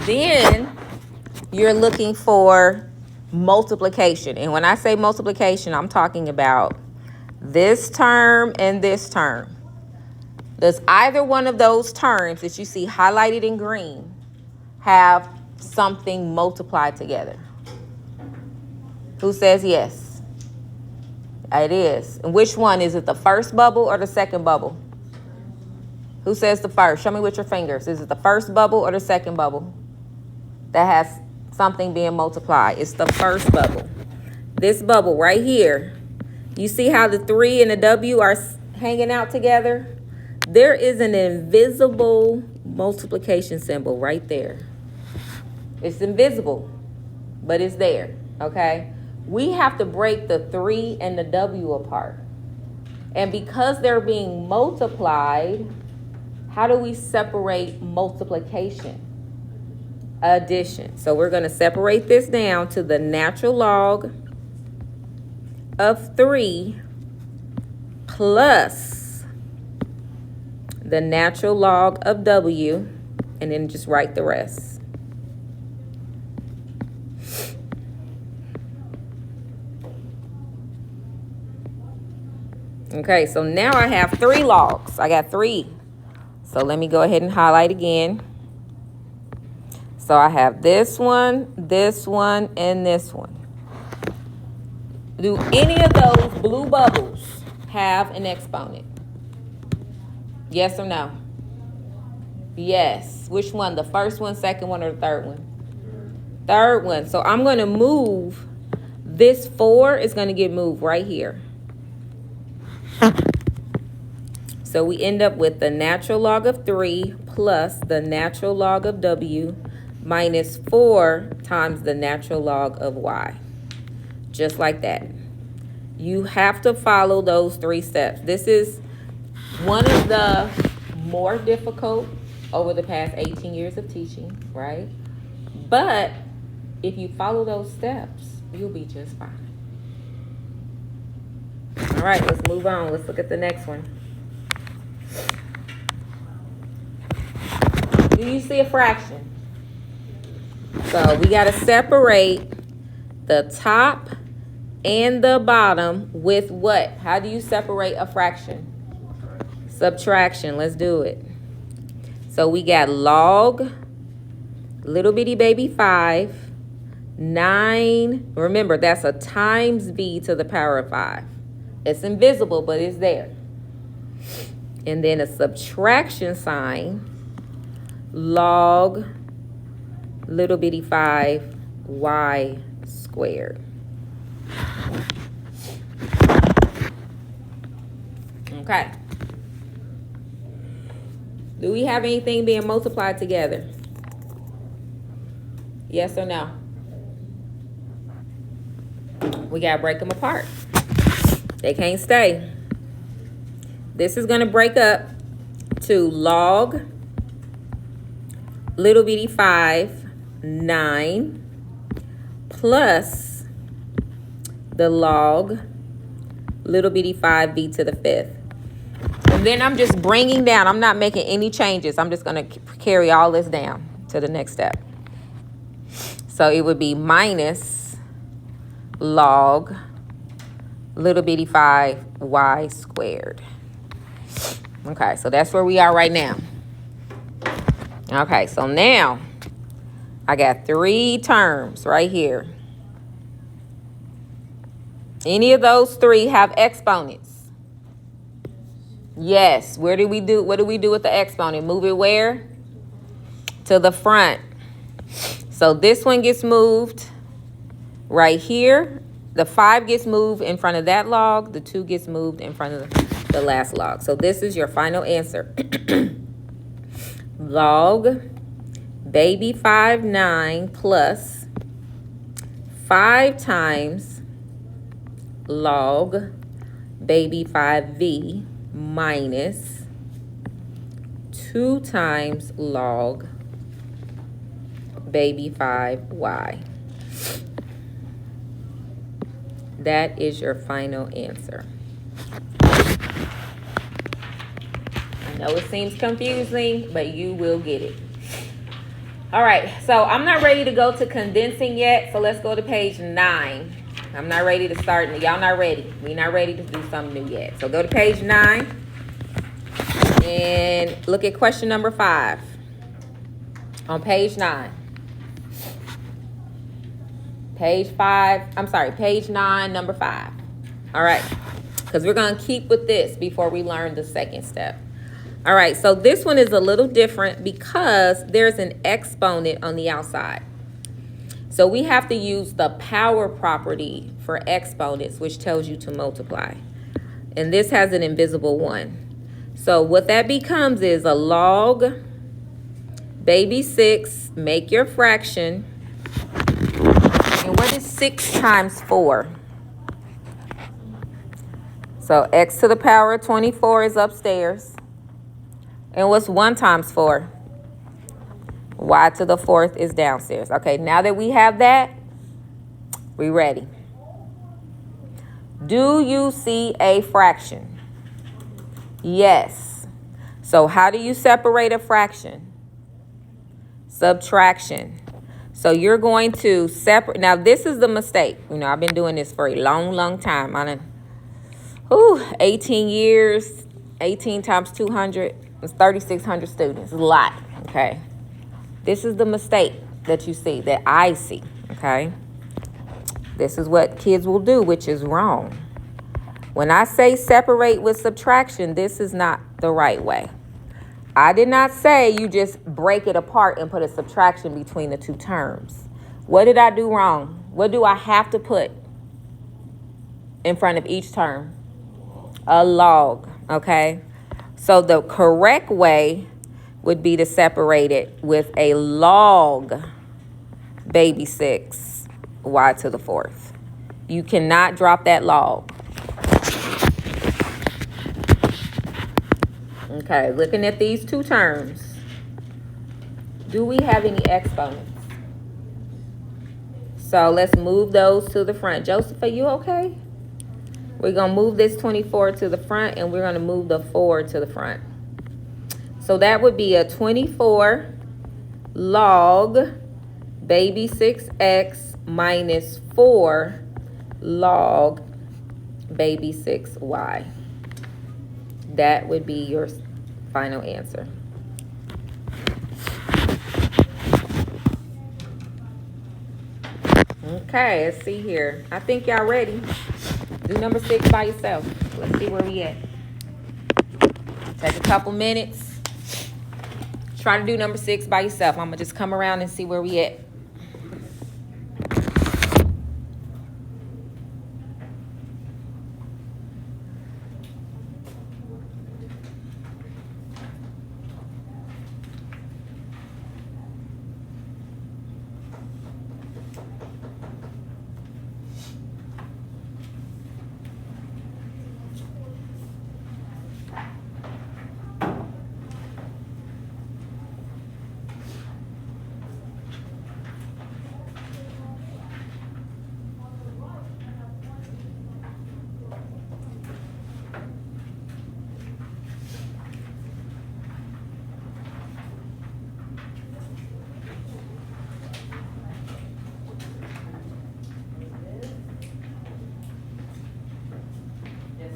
Then you're looking for multiplication. And when I say multiplication, I'm talking about this term and this term. Does either one of those terms that you see highlighted in green have something multiplied together? Who says yes? It is. And which one? Is it the first bubble or the second bubble? Who says the first? Show me with your fingers. Is it the first bubble or the second bubble that has something being multiplied? It's the first bubble. This bubble right here. You see how the 3 and the W are hanging out together? There is an invisible multiplication symbol right there. It's invisible, but it's there, okay? We have to break the 3 and the W apart. And because they're being multiplied, how do we separate multiplication? Addition. So we're going to separate this down to the natural log of 3 plus the natural log of W, and then just write the rest. Okay, so now I have 3 logs. I got 3. So let me go ahead and highlight again. So I have this one, and this one. Do any of those blue bubbles have an exponent? Yes or no? Yes. Which one? The first one, second one, or the third one? Third one. So I'm going to move. This 4 is going to get moved right here. So we end up with the natural log of 3 plus the natural log of W minus 4 times the natural log of Y. Just like that. You have to follow those 3 steps. This is one of the more difficult over the past 18 years of teaching, right? But if you follow those steps, you'll be just fine. All right, let's move on. Let's look at the next one. Do you see a fraction? So we got to separate the top and the bottom with what? How do you separate a fraction? Subtraction. Let's do it. So we got log, little bitty baby 5, 9. Remember, that's a times b to the power of 5. It's invisible, but it's there. And then a subtraction sign, log, little bitty 5, y squared. Okay. Do we have anything being multiplied together? Yes or no? We got to break them apart. They can't stay. This is going to break up to log, little bitty 5, 9, plus the log, little bitty 5b to the 5th. And then I'm just bringing down. I'm not making any changes. I'm just going to carry all this down to the next step. So it would be minus log, little bitty 5, y squared. Okay, so that's where we are right now. Okay, so now I got 3 terms right here. Any of those 3 have exponents? Yes. What do we do with the exponent? Move it where? To the front. So this one gets moved right here. The 5 gets moved in front of that log. The 2 gets moved in front of the last log. So this is your final answer. Log baby 5, 9 plus 5 times log baby 5v minus 2 times log baby 5y. That is your final answer. I know it seems confusing, but you will get it. All right, so I'm not ready to go to condensing yet, so let's go to page 9. I'm not ready to start. Y'all not ready. We're not ready to do something new yet. So go to page 9 and look at question number 5 on page 9. Page 9, number 5. All right, because we're going to keep with this before we learn the second step. All right, so this one is a little different because there's an exponent on the outside. So we have to use the power property for exponents, which tells you to multiply. And this has an invisible 1. So what that becomes is a log, baby 6, make your fraction. And what is 6 times 4? So x to the power of 24 is upstairs. And what's 1 times 4? Y to the 4th is downstairs. Okay, now that we have that, we ready. Do you see a fraction? Yes. So how do you separate a fraction? Subtraction. So you're going to separate. Now this is the mistake. You know, I've been doing this for a long, long time. 18 years, 18 times 200. It's 3,600 students. A lot, okay? This is the mistake that you see, that I see, okay? This is what kids will do, which is wrong. When I say separate with subtraction, this is not the right way. I did not say you just break it apart and put a subtraction between the two terms. What did I do wrong? What do I have to put in front of each term? A log, okay? So the correct way would be to separate it with a log baby 6 y to the 4th. You cannot drop that log. Okay, looking at these two terms, do we have any exponents? So let's move those to the front. Joseph, are you okay? We're going to move this 24 to the front, and we're going to move the 4 to the front. So that would be a 24 log baby 6x minus 4 log baby 6y. That would be your final answer. Okay, let's see here. I think y'all ready. Do number 6 by yourself. Let's see where we at. Take a couple minutes. Try to do number 6 by yourself. I'm going to just come around and see where we at.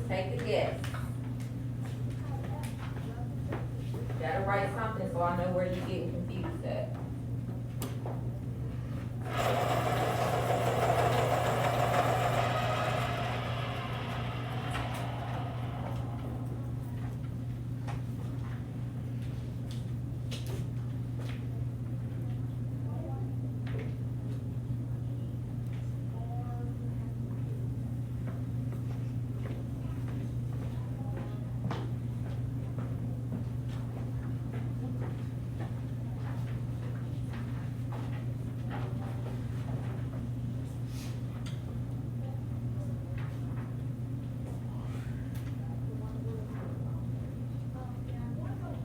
Take a guess. You gotta write something so I know where you're getting confused at.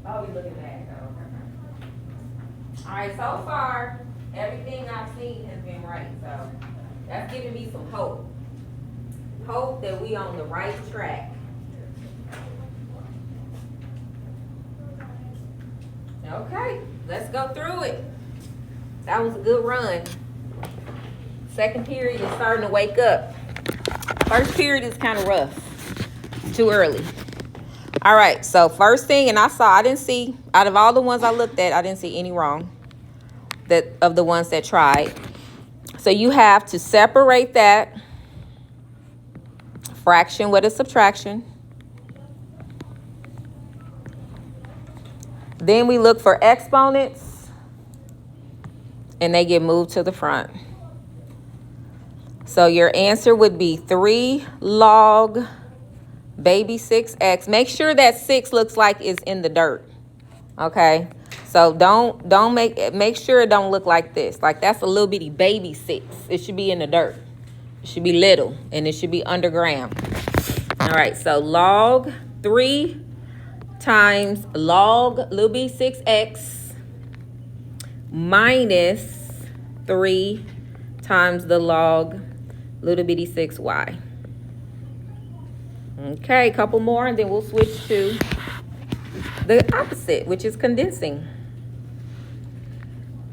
Oh, you're looking back. Oh, okay. All right, so far, everything I've seen has been right. So that's giving me some hope. Hope that we on the right track. Okay, let's go through it. That was a good run. Second period is starting to wake up. First period is kind of rough. Too early. All right, so first thing, and I didn't see, out of all the ones I looked at, I didn't see any wrong of the ones that tried. So you have to separate that fraction with a subtraction. Then we look for exponents, and they get moved to the front. So your answer would be 3 log baby 6x. Make sure that 6 looks like it's in the dirt. Okay? So don't make sure it don't look like this. Like that's a little bitty baby 6. It should be in the dirt. It should be little, and it should be underground. All right, so log 3 times log little b 6x minus 3 times the log little bitty 6y. Okay, a couple more, and then we'll switch to the opposite, which is condensing.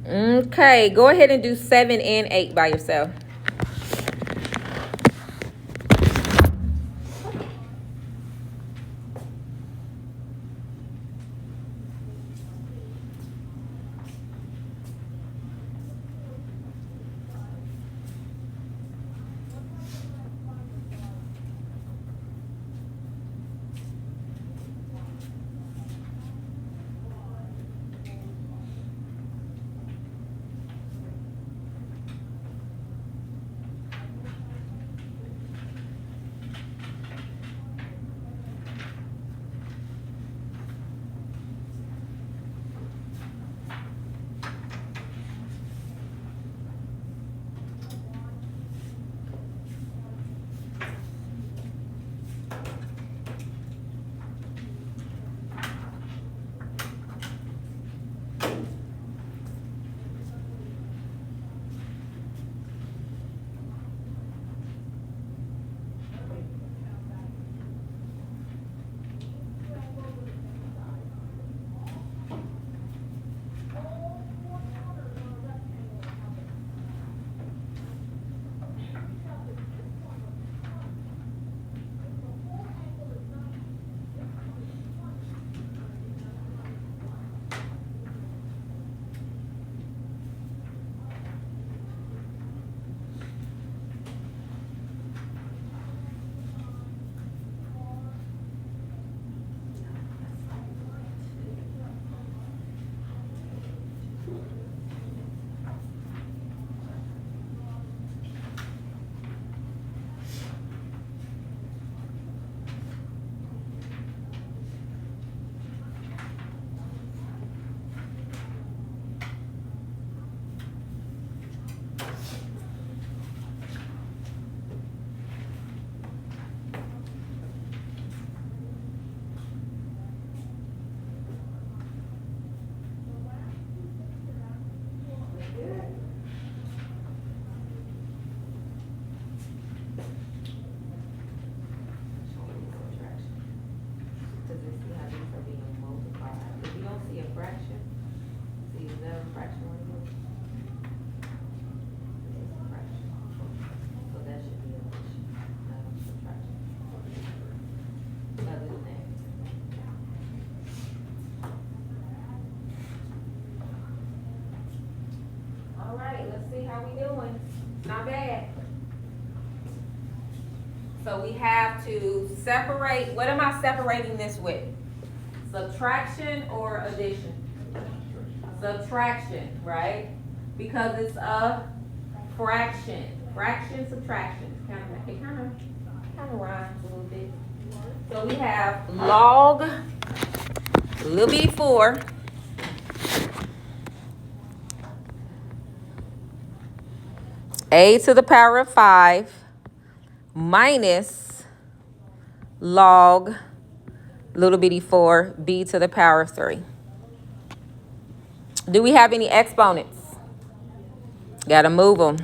Okay, go ahead and do 7 and 8 by yourself. Not bad. So we have to separate. What am I separating this with? Subtraction or addition? Subtraction, right? Because it's a fraction. Fraction, subtraction. It kind of rhymes a little bit. So we have log a little bitty 4 a to the power of 5 minus log little bitty 4 b to the power of 3. Do we have any exponents? Gotta move them.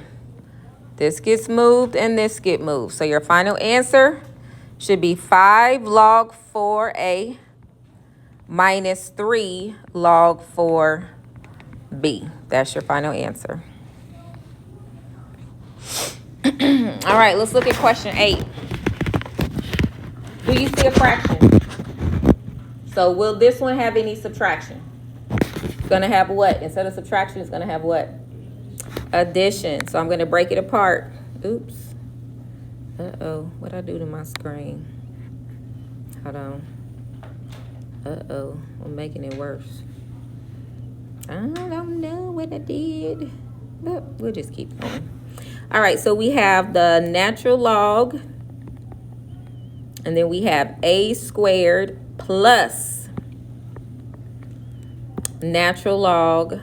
This gets moved and this get moved. So your final answer should be 5 log 4a minus 3 log 4b. That's your final answer. All right, let's look at question 8. Do you see a fraction? So will this one have any subtraction? It's going to have what? Instead of subtraction, it's going to have what? Addition. So I'm going to break it apart. Oops. Uh-oh. What'd I do to my screen? Hold on. Uh-oh. I'm making it worse. I don't know what I did. But we'll just keep going. All right, so we have the natural log. And then we have a squared plus natural log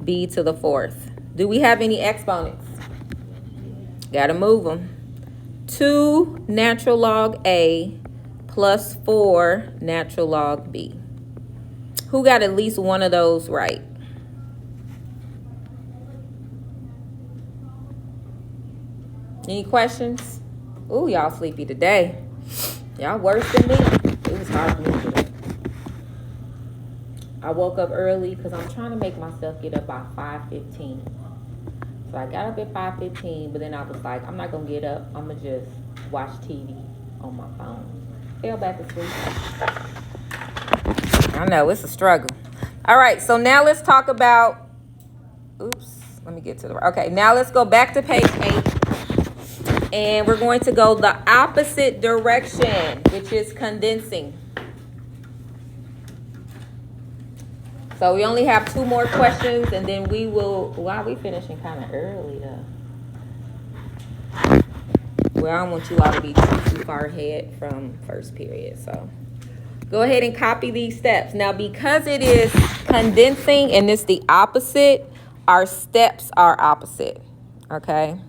b to the 4th. Do we have any exponents? Gotta move them. 2 natural log a plus 4 natural log b. Who got at least one of those right? Any questions? Ooh, y'all sleepy today. Y'all worse than me. It was hard for me today. I woke up early because I'm trying to make myself get up by 5:15. So I got up at 5:15, but then I was like, I'm not going to get up. I'm going to just watch TV on my phone. Fell back asleep. I know, it's a struggle. All right, so now let's talk about, oops, let me get to the, okay, now let's go back to page 8. And we're going to go the opposite direction, which is condensing. So we only have 2 more questions, and then we will, wow, we finishing kind of early though. Well, I don't want you all to be too far ahead from first period. So go ahead and copy these steps. Now, because it is condensing and it's the opposite, our steps are opposite, okay?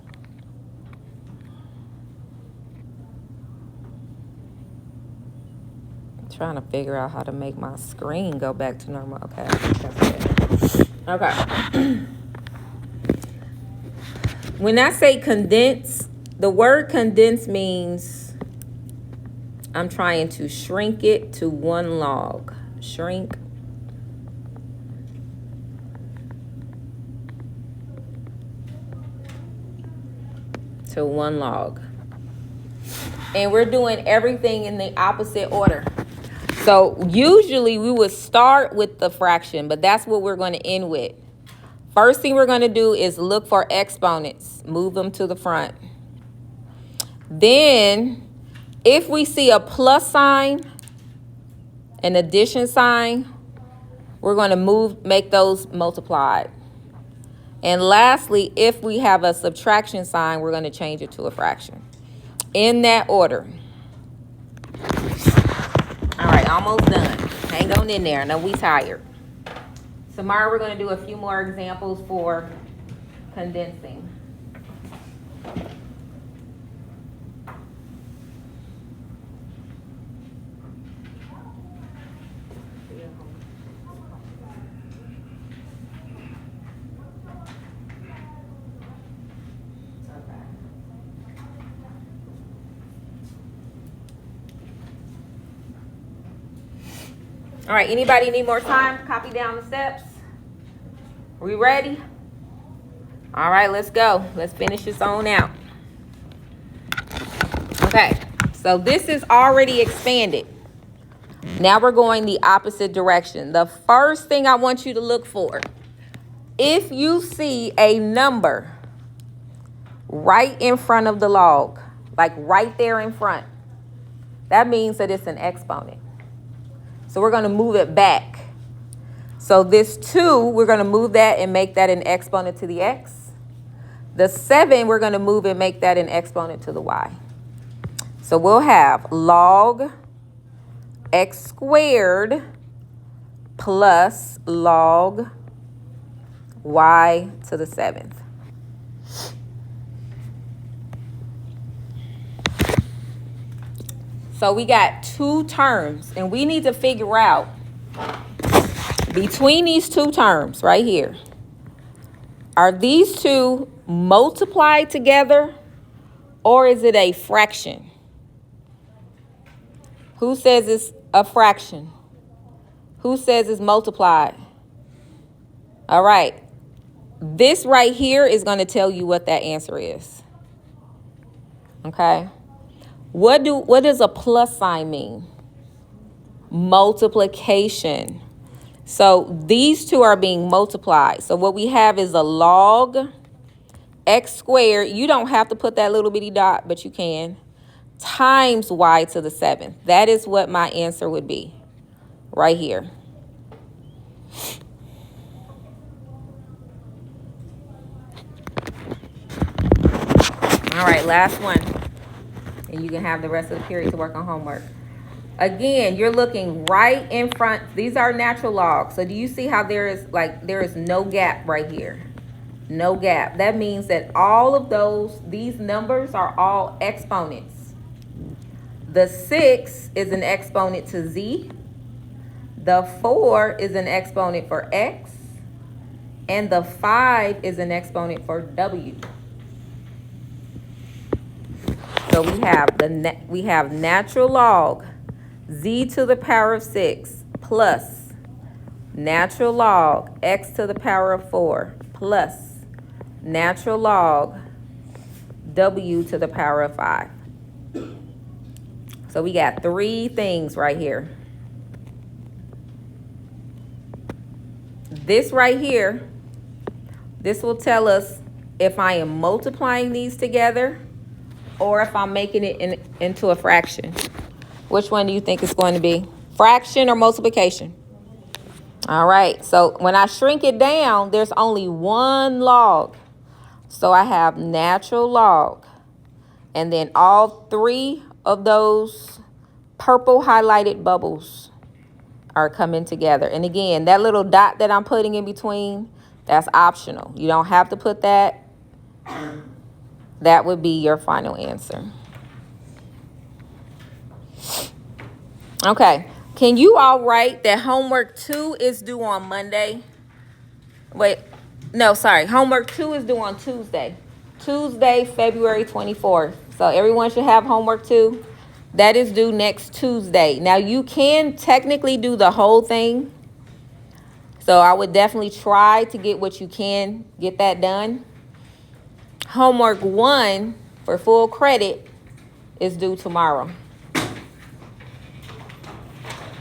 Trying to figure out how to make my screen go back to normal. Okay, that's good. Okay. When I say condense, the word condense means I'm trying to shrink it to 1 log. Shrink. To 1 log. And we're doing everything in the opposite order. So usually we would start with the fraction, but that's what we're going to end with. First thing we're going to do is look for exponents. Move them to the front. Then, if we see a plus sign, an addition sign, we're going to make those multiplied. And lastly, if we have a subtraction sign, we're going to change it to a fraction. In that order. All right, almost done. Hang on in there. I know we tired. Tomorrow we're going to do a few more examples for condensing. All right, anybody need more time? Copy down the steps. We ready? All right, let's go. Let's finish this on out. Okay, so this is already expanded. Now we're going the opposite direction. The first thing I want you to look for, if you see a number right in front of the log, like right there in front, that means that it's an exponent. So we're going to move it back. So this 2, we're going to move that and make that an exponent to the x. The 7, we're going to move and make that an exponent to the y. So we'll have log x squared plus log y to the 7th. So we got 2 terms, and we need to figure out between these 2 terms right here, are these 2 multiplied together or is it a fraction? Who says it's a fraction? Who says it's multiplied? All right. This right here is going to tell you what that answer is. Okay. What does a plus sign mean? Multiplication. So these two are being multiplied. So what we have is a log x squared. You don't have to put that little bitty dot, but you can. Times y to the 7th. That is what my answer would be right here. All right, last one. And you can have the rest of the period to work on homework. Again, you're looking right in front. These are natural logs. So do you see how there is no gap right here? No gap. That means that all of these numbers are all exponents. The 6 is an exponent to z. The 4 is an exponent for x. And the 5 is an exponent for w. So we have natural log z to the power of 6 plus natural log x to the power of 4 plus natural log w to the power of 5. So we got 3 things right here. This right here, this will tell us if I am multiplying these together or if I'm making it into a fraction. Which one do you think it's going to be? Fraction or multiplication? All right, so when I shrink it down, there's only one log. So I have natural log. And then all 3 of those purple highlighted bubbles are coming together. And again, that little dot that I'm putting in between, that's optional. You don't have to put that. That would be your final answer. Okay. Can you all write that homework 2 is due on Monday? Wait. No, sorry. Homework 2 is due on Tuesday. Tuesday, February 24th. So everyone should have homework 2. That is due next Tuesday. Now, you can technically do the whole thing. So I would definitely try to get what you can, get that done. Homework 1 for full credit is due tomorrow.